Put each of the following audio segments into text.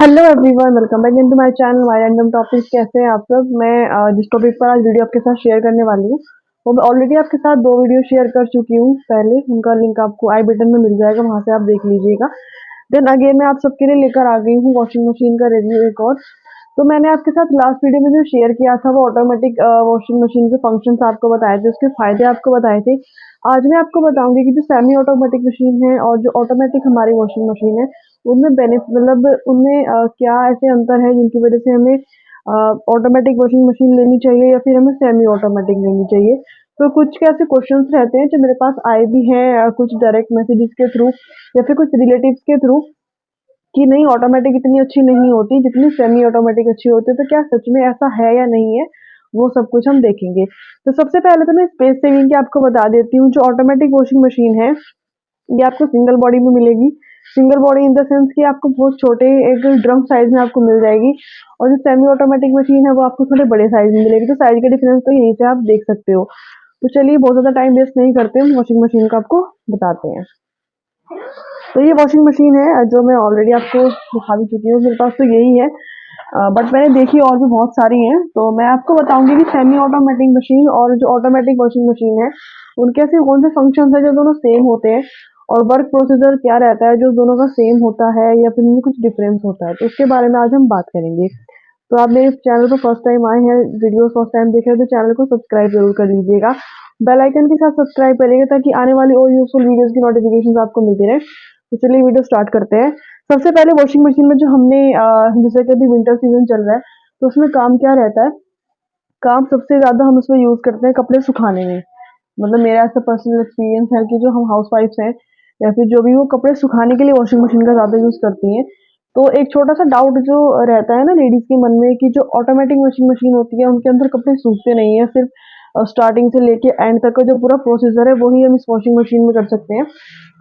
Hello everyone, welcome back into my channel my random topics. कैसे हैं आप सब। मैं जिस टॉपिक पर आज वीडियो आपके साथ शेयर करने वाली हूँ वो मैं ऑलरेडी आपके साथ दो वीडियो शेयर कर चुकी हूँ पहले। उनका लिंक आपको आई बटन में मिल जाएगा, वहां से आप देख लीजिएगा। देन अगेन मैं आप सबके लिए लेकर आ गई हूँ वॉशिंग मशीन का रिव्यू एक और। तो मैंने आपके साथ लास्ट वीडियो में जो शेयर किया था वो ऑटोमेटिक वॉशिंग मशीन के फंक्शंस आपको बताए थे, उसके फायदे आपको बताए थे। आज मैं आपको बताऊंगी कि जो सेमी ऑटोमेटिक मशीन है और जो ऑटोमेटिक हमारी वॉशिंग मशीन है उनमें बेनिफिट मतलब उनमें क्या ऐसे अंतर है जिनकी वजह से हमें ऑटोमेटिक वॉशिंग मशीन लेनी चाहिए या फिर हमें सेमी ऑटोमेटिक लेनी चाहिए। तो कुछ के ऐसे क्वेश्चंस रहते हैं जो मेरे पास आए भी हैं, कुछ डायरेक्ट मैसेजेस के थ्रू या फिर कुछ रिलेटिव्स के थ्रू, कि नहीं ऑटोमेटिक इतनी अच्छी नहीं होती जितनी सेमी ऑटोमेटिक अच्छी होती है। तो क्या सच में ऐसा है या नहीं है, वो सब कुछ हम देखेंगे। तो सबसे पहले तो मैं स्पेस सेविंग की आपको बता देती हूँ। जो ऑटोमेटिक वॉशिंग मशीन है ये आपको सिंगल बॉडी में मिलेगी। Single body in the sense कि आपको बहुत छोटे एक ड्रम साइज में आपको मिल जाएगी, और जो सेमी ऑटोमेटिक मशीन है वो आपको थोड़े बड़े साइज में मिलेगी। तो साइज का डिफरेंस तो यहीं से आप देख सकते हो। तो चलिए बहुत ज्यादा टाइम वेस्ट नहीं करते, हम वॉशिंग मशीन का आपको बताते हैं। तो ये वॉशिंग मशीन है जो मैं ऑलरेडी आपको दिखा भी चुकी हूँ, मेरे पास तो यही है। बट मैंने देखी और भी बहुत सारी हैं, तो मैं आपको बताऊंगी कि सेमी ऑटोमेटिक मशीन और जो ऑटोमेटिक वॉशिंग मशीन है उनके ऐसे कौन से फंक्शन है जो दोनों सेम होते हैं, और वर्क प्रोसीजर क्या रहता है जो दोनों का सेम होता है या फिर इनमें कुछ डिफरेंस होता है। तो उसके बारे में आज हम बात करेंगे। तो आप मेरे चैनल पर फर्स्ट टाइम आए हैं, वीडियो फर्स्ट टाइम देख रहे हैं, तो चैनल को सब्सक्राइब जरूर कर लीजिएगा। बेल आइकन के साथ सब्सक्राइब करिएगा ताकि आने वाली और यूजफुल वीडियोस की नोटिफिकेशन आपको मिलती रहे। तो चलिए वीडियो स्टार्ट करते हैं। सबसे पहले वॉशिंग मशीन में जो हमने जैसे कि अभी विंटर सीजन चल रहा है तो उसमें काम क्या रहता है। काम सबसे ज्यादा हम उसमें यूज करते हैं कपड़े सुखाने में। मतलब मेरा ऐसा पर्सनल एक्सपीरियंस है कि जो हम हाउस वाइफ्स हैं या फिर जो भी वो कपड़े सुखाने के लिए वॉशिंग मशीन का ज्यादा यूज करती हैं। तो एक छोटा सा डाउट जो रहता है ना लेडीज के मन में कि जो ऑटोमेटिक वॉशिंग मशीन होती है उनके अंदर कपड़े सूखते नहीं है, सिर्फ स्टार्टिंग से लेके एंड तक का जो पूरा प्रोसीजर है वही हम इस वॉशिंग मशीन में कर सकते हैं।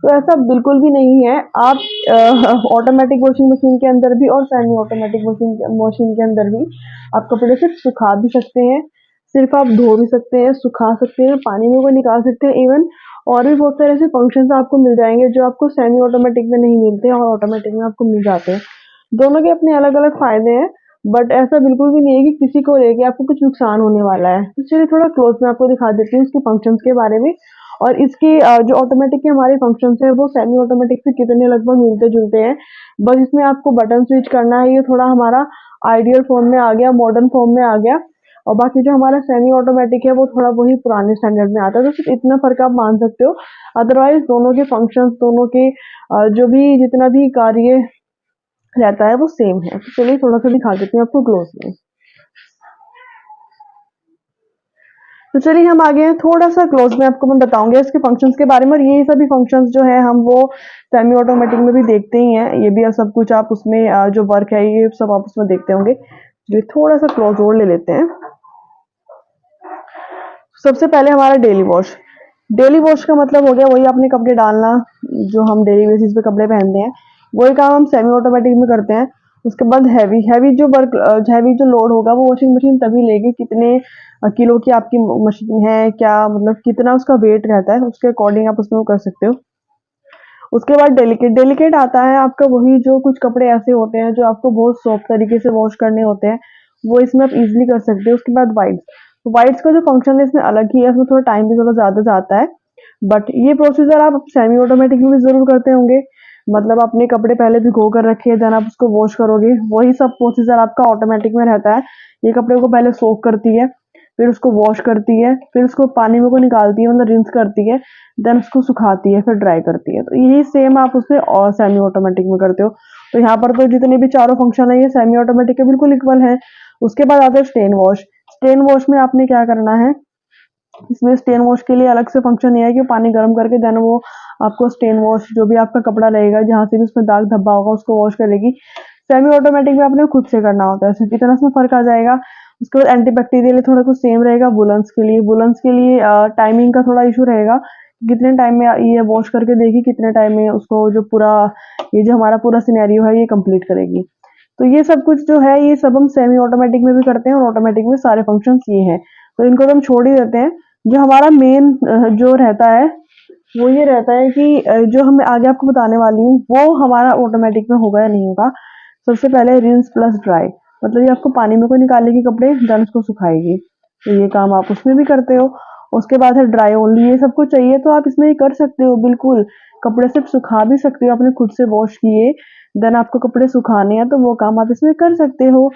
तो ऐसा बिल्कुल भी नहीं है। आप ऑटोमेटिक वॉशिंग मशीन के अंदर भी और सेमी ऑटोमेटिक मशीन के अंदर भी आप कपड़े सिर्फ सुखा भी सकते हैं, सिर्फ आप धो भी सकते हैं, सुखा सकते हैं, पानी में को निकाल सकते हैं इवन। और भी बहुत सारे ऐसे फंक्शंस आपको मिल जाएंगे जो आपको सेमी ऑटोमेटिक में नहीं मिलते और ऑटोमेटिक में आपको मिल जाते हैं। दोनों के अपने अलग अलग फायदे हैं, बट ऐसा बिल्कुल भी नहीं है कि किसी को लेके आपको कुछ नुकसान होने वाला है। तो चलिए थोड़ा क्लोज में आपको दिखा देती हूँ इसके फंक्शंस के बारे में। और इसकी जो ऑटोमेटिक के हमारे फंक्शंस है वो सेमी ऑटोमेटिक से कितने लगभग मिलते जुलते हैं। बस इसमें आपको बटन स्विच करना है, ये थोड़ा हमारा आइडियल फॉर्म में आ गया, मॉडर्न फॉर्म में आ गया। और बाकी जो हमारा सेमी ऑटोमेटिक है वो थोड़ा वही पुराने स्टैंडर्ड में आता है। तो सिर्फ इतना फर्क आप मान सकते हो, अदरवाइज दोनों के फंक्शंस, दोनों के जो भी जितना भी कार्य रहता है वो सेम है। तो चलिए थोड़ा सा दिखा देती हूँ आपको क्लोज में। तो चलिए हम आगे हैं, थोड़ा सा क्लोज में आपको मैं बताऊंगी इसके फंक्शंस के बारे में। और ये सभी फंक्शंस जो है हम वो सेमी ऑटोमेटिक में भी देखते ही हैं, ये भी सब कुछ आप उसमें जो वर्क है ये सब आप उसमें देखते होंगे। चलिए थोड़ा सा क्लोज और ले लेते हैं। सबसे पहले हमारा डेली वॉश। डेली वॉश का मतलब हो गया वही अपने कपड़े डालना, जो हम डेली बेसिस पे कपड़े पहनते हैं वही काम हम सेमी ऑटोमेटिक में करते हैं। उसके बाद हैवी हैवी जो वर्क, हैवी जो लोड होगा वो वॉशिंग मशीन तभी लेगी कितने किलो की आपकी मशीन है, क्या मतलब कितना उसका वेट रहता है, उसके अकॉर्डिंग आप उसमें वो कर सकते हो। उसके बाद डेलिकेट। डेलिकेट आता है आपका वही जो कुछ कपड़े ऐसे होते हैं जो आपको बहुत सॉफ्ट तरीके से वॉश करने होते हैं, वो इसमें आप इजीली कर सकते हो। उसके बाद वाइट्स। तो वाइट्स का जो फंक्शन है इसमें अलग ही है, इसमें थोड़ा टाइम भी थोड़ा ज्यादा जाता है। बट ये प्रोसीजर आप सेमी ऑटोमेटिक में भी जरूर करते होंगे। मतलब अपने कपड़े पहले भिगो कर रखे, देन आप उसको वॉश करोगे, वही सब प्रोसीजर आपका ऑटोमेटिक में रहता है। ये कपड़े को पहले सोक करती है, फिर उसको वॉश करती है, फिर उसको पानी में को निकालती है मतलब रिंस करती है, देन उसको सुखाती है, फिर ड्राई करती है। तो यही सेम आप उसमें और सेमी ऑटोमेटिक में करते हो। तो यहाँ पर तो जितने भी चारों फंक्शन है ये सेमी ऑटोमेटिक के बिल्कुल इक्वल है। उसके बाद आता है स्टेन वॉश। स्टेन वॉश में आपने क्या करना है, इसमें स्टेन वॉश के लिए अलग से फंक्शन ये है कि पानी गर्म करके देन वो आपको स्टेन वॉश जो भी आपका कपड़ा रहेगा जहां से भी उसमें दाग धब्बा होगा उसको वॉश करेगी। सेमी ऑटोमेटिक में आपने खुद से करना होता है, सिर्फ इतना इसमें फर्क आ जाएगा। उसके बाद एंटीबैक्टीरियल थोड़ा कुछ सेम रहेगा। वुलन्स के लिए, टाइमिंग का थोड़ा इशू रहेगा, कितने टाइम में ये वॉश करके देगी, कितने टाइम में उसको जो पूरा ये जो हमारा पूरा सिनेरियो है ये कंप्लीट करेगी। तो ये सब कुछ जो है ये सब हम सेमी ऑटोमेटिक में भी करते हैं और ऑटोमेटिक में सारे फंक्शंस ये हैं। तो इनको तो हम छोड़ ही देते हैं। जो हमारा मेन जो रहता है वो ये रहता है कि जो मैं आगे आपको बताने वाली हूँ वो हमारा ऑटोमेटिक में होगा या नहीं होगा। सबसे पहले रिंस प्लस ड्राई, मतलब ये आपको पानी में को निकालेगी कपड़े, देन उसको सुखाएगी, तो ये काम आप उसमें भी करते हो। उसके बाद है ड्राई ओनली, ये सबको चाहिए तो आप इसमें ये कर सकते हो बिल्कुल, कपड़े सिर्फ सुखा भी सकते हो, आपने खुद से वॉश किए, देन आपको कपड़े सुखाने हैं तो वो काम आप इसमें कर सकते हो।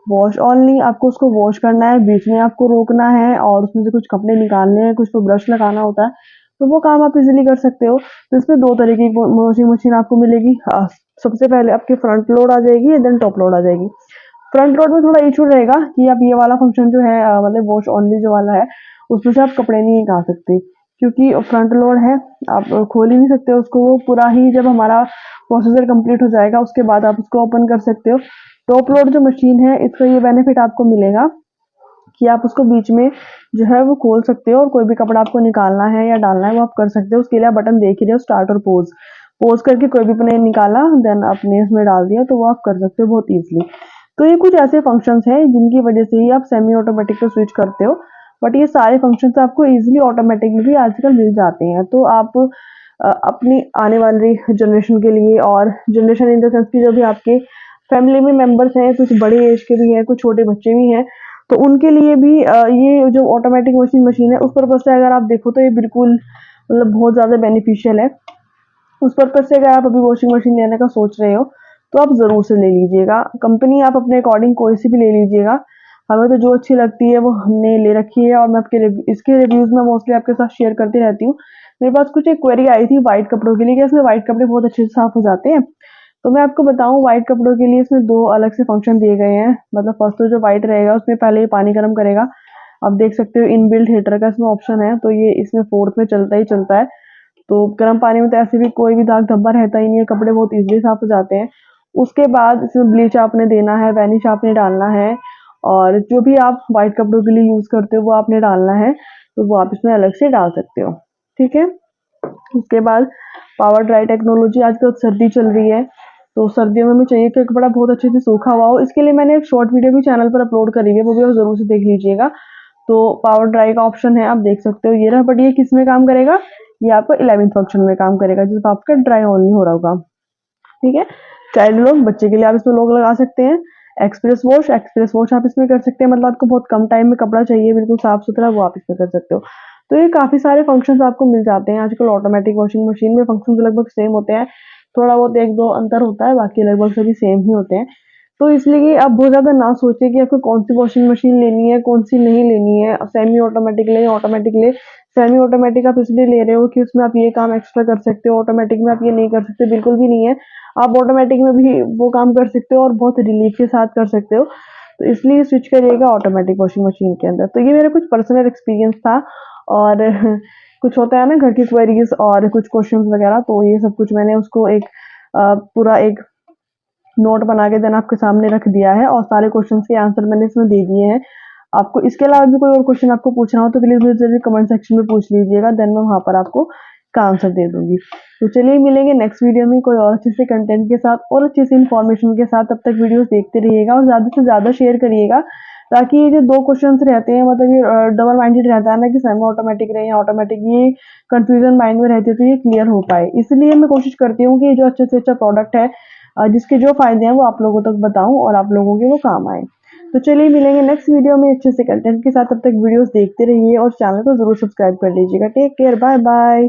वॉश ओनली, आपको उसको वॉश करना है, बीच में आपको रोकना है और उसमें से कुछ कपड़े निकालने हैं, कुछ तो ब्रश लगाना होता है, तो वो काम आप इजीली कर सकते हो। तो इसमें दो तरीके की वॉशिंग मशीन आपको मिलेगी। सबसे पहले आपकी फ्रंट लोड आ जाएगी, देन टॉप लोड आ जाएगी। फ्रंट लोड में थोड़ा इशू रहेगा कि आप ये वाला फंक्शन जो है मतलब वॉश ओनली जो वाला है, उसमें से आप कपड़े नहीं निकाल सकते, क्योंकि फ्रंट लोड है, आप खोल ही नहीं सकते उसको, वो पूरा ही जब हमारा प्रोसीजर कंप्लीट हो जाएगा उसके बाद आप उसको ओपन कर सकते हो। टॉप लोड जो मशीन है, इसका ये बेनिफिट आपको मिलेगा कि आप उसको बीच में जो है वो खोल सकते हो और कोई भी कपड़ा आपको निकालना है या डालना है वो आप कर सकते हो। उसके लिए आप बटन देख ही रहे हो, स्टार्ट और पोज, पोज करके कोई भी अपने निकाला, देन आपने इसमें डाल दिया, तो वो आप कर सकते हो बहुत ईजिली। तो ये कुछ ऐसे फंक्शंस हैं जिनकी वजह से ही आप सेमी ऑटोमेटिक पे स्विच करते हो, बट ये सारे फंक्शंस आपको इजीली ऑटोमेटिकली भी आजकल मिल जाते हैं। तो आप अपनी आने वाली जनरेशन के लिए, और जनरेशन इन द सेंस की जो भी आपके फैमिली में मेंबर्स हैं, कुछ बड़े एज के भी हैं, कुछ छोटे बच्चे भी हैं, तो उनके लिए भी ये जो ऑटोमेटिक वॉशिंग मशीन है उस पर्पज से अगर आप देखो तो ये बिल्कुल मतलब बहुत ज़्यादा बेनिफिशियल है। उस पर्पज से अगर आप अभी वॉशिंग मशीन लेने का सोच रहे हो तो आप ज़रूर से ले लीजिएगा। कंपनी आप अपने अकॉर्डिंग कोई सी भी ले लीजिएगा, हमें तो जो अच्छी लगती है वो हमने ले रखी है, और मैं इसके रिव्यूज़ में मोस्टली आपके साथ शेयर करती रहती हूँ। मेरे पास कुछ एक क्वेरी आई थी वाइट कपड़ों के लिए कि इसमें वाइट कपड़े बहुत अच्छे से साफ हो जाते हैं, तो मैं आपको बताऊं वाइट कपड़ों के लिए इसमें दो अलग से फंक्शन दिए गए हैं। मतलब फर्स्ट तो जो वाइट रहेगा उसमें पहले ये पानी गर्म करेगा, आप देख सकते हो इनबिल्ट हीटर का इसमें ऑप्शन है, तो ये इसमें फोर्थ में चलता ही चलता है। तो गर्म पानी में तो ऐसे भी कोई भी दाग धब्बा रहता ही नहीं है, कपड़े बहुत इजीली साफ हो जाते हैं। उसके बाद इसमें ब्लीच आपने देना है, वैनिश आपने डालना है, और जो भी आप व्हाइट कपड़ों के लिए यूज करते हो वो आपने डालना है, तो वो आप इसमें अलग से डाल सकते हो। ठीक है। उसके बाद पावर ड्राई टेक्नोलॉजी, आजकल सर्दी चल रही है, तो सर्दियों में हमें चाहिए कि कपड़ा बहुत अच्छे से सूखा हुआ हो, इसके लिए मैंने एक शॉर्ट वीडियो भी चैनल पर अपलोड करी है, वो भी आप जरूर से देख लीजिएगा। तो पावर ड्राई का ऑप्शन है, आप देख सकते हो ये रहा, बट ये किस में काम करेगा, ये आपको 11th फंक्शन में काम करेगा जब आपका ड्राई ऑन नहीं हो रहा होगा। ठीक है। चाइल्ड लोग, बच्चे के लिए आप इसमें लोग लगा सकते हैं। एक्सप्रेस वॉश आप इसमें कर सकते हैं, मतलब आपको बहुत कम टाइम में कपड़ा चाहिए बिल्कुल साफ सुथरा, वो आप इसमें कर सकते हो। तो ये काफी सारे फंक्शंस आपको मिल जाते हैं आजकल ऑटोमेटिक वॉशिंग मशीन में, फंक्शंस लगभग सेम होते हैं, थोड़ा बहुत एक दो अंतर होता है, बाकी लगभग सभी सेम ही होते हैं। तो इसलिए आप बहुत ज्यादा ना सोचिए कि आपको कौन सी वॉशिंग मशीन लेनी है कौन सी नहीं लेनी है, सेमी ऑटोमेटिक ले ऑटोमेटिक ले। सेमी ऑटोमेटिक आप इसलिए ले रहे हो कि उसमें आप ये काम एक्स्ट्रा कर सकते हो, ऑटोमेटिक में आप ये नहीं कर सकते, बिल्कुल भी नहीं है। आप ऑटोमेटिक में भी वो काम कर सकते हो और बहुत रिलीफ के साथ कर सकते हो, तो इसलिए स्विच करिएगा ऑटोमेटिक वॉशिंग मशीन के अंदर। तो ये मेरा कुछ पर्सनल एक्सपीरियंस था, और कुछ होता है ना घर की क्वेरीज और कुछ क्वेश्चंस वगैरह, तो ये सब कुछ मैंने उसको एक पूरा एक नोट बना के देन आपके सामने रख दिया है, और सारे क्वेश्चंस के आंसर मैंने इसमें दे दिए हैं। आपको इसके अलावा भी कोई और क्वेश्चन आपको पूछना हो तो प्लीज मुझे जरूर कमेंट सेक्शन में पूछ लीजिएगा, देन मैं वहां पर आपको का आंसर दे दूंगी। तो चलिए मिलेंगे नेक्स्ट वीडियो में कोई और अच्छे से कंटेंट के साथ और अच्छी सी इन्फॉर्मेशन के साथ। तब तक वीडियोस देखते रहिएगा और ज्यादा से ज्यादा शेयर करिएगा, ताकि ये जो दो क्वेश्चंस रहते हैं, मतलब ये डबल माइंडेड रहता है ना कि सेमी ऑटोमेटिक रहे या ऑटोमेटिक, ये कंफ्यूजन माइंड में रहती है, तो ये क्लियर हो पाए। इसलिए मैं कोशिश करती हूँ कि जो अच्छे से अच्छा प्रोडक्ट है जिसके जो फायदे हैं वो आप लोगों तक बताऊं और आप लोगों के वो काम आए। तो चलिए मिलेंगे नेक्स्ट वीडियो में अच्छे से कंटेंट के साथ, तब तक वीडियोस देखते रहिए और चैनल को जरूर सब्सक्राइब कर लीजिएगा। Take care, bye bye.